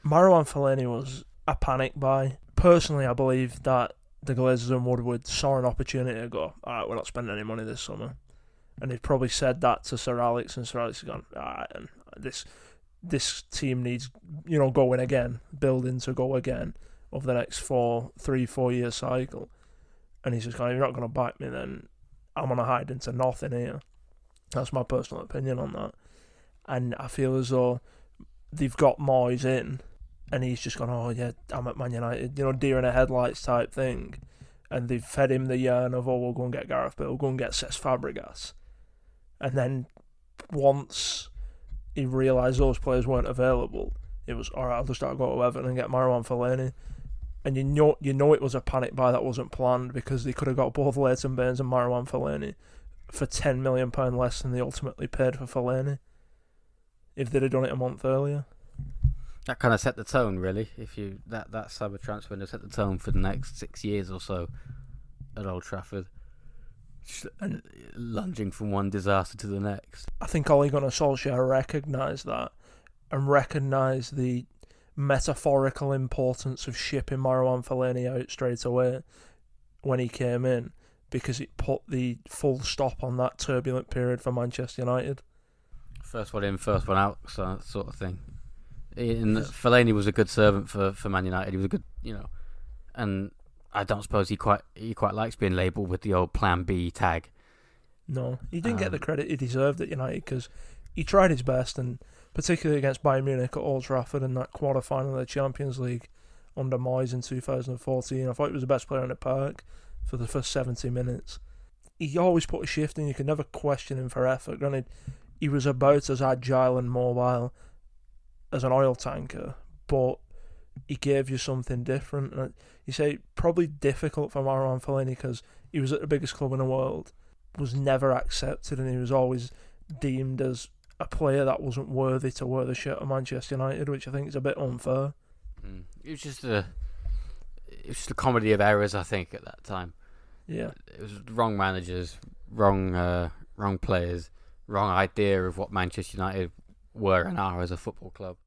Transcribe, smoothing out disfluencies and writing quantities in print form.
Marouane Felliani was a panic buy. Personally, I believe that the Glazers and Woodward saw an opportunity to go, all right, we're not spending any money this summer. And they've probably said that to Sir Alex, and Sir Alex has gone, all right, and this team needs, going again, building to go again over the next 4 year cycle. And he's just going, if you're not going to back me, then I'm going to hide into nothing here. That's my personal opinion on that. And I feel as though they've got Moyes in, and he's just gone, oh yeah, I'm at Man United, deer in the headlights type thing. And they've fed him the yarn of, oh, we'll go and get Gareth Bale, we'll go and get Cesc Fabregas. And then once he realised those players weren't available, it was, all right, I'll just start going to Everton and get Marouane Fellaini. And you know it was a panic buy that wasn't planned, because they could have got both Leighton Baines and Marouane Fellaini for £10 million less than they ultimately paid for Fellaini if they'd have done it a month earlier. That kind of set the tone, really. If you that summer transfer window set the tone for the next 6 years or so at Old Trafford, and lunging from one disaster to the next. I think Ole Gunnar Solskjaer recognised that, and recognised the metaphorical importance of shipping Marouane Fellaini out straight away when he came in, because it put the full stop on that turbulent period for Manchester United. First one in, first one out, sort of thing. Fellaini was a good servant for Man United. He was a good, and I don't suppose he quite likes being labelled with the old Plan B tag. No, he didn't get the credit he deserved at United, because he tried his best, and particularly against Bayern Munich at Old Trafford in that quarter-final of the Champions League under Moyes in 2014. I thought he was the best player in the park for the first 70 minutes. He always put a shift in. You could never question him for effort. Granted, he was about as agile and mobile as an oil tanker, but he gave you something different. And you say probably difficult for Marouane Fellaini, because he was at the biggest club in the world, was never accepted, and he was always deemed as a player that wasn't worthy to wear the shirt of Manchester United, which I think is a bit unfair. It was just a comedy of errors, I think, at that time. Yeah, it was wrong managers, wrong players, wrong idea of what Manchester United were and are as a football club.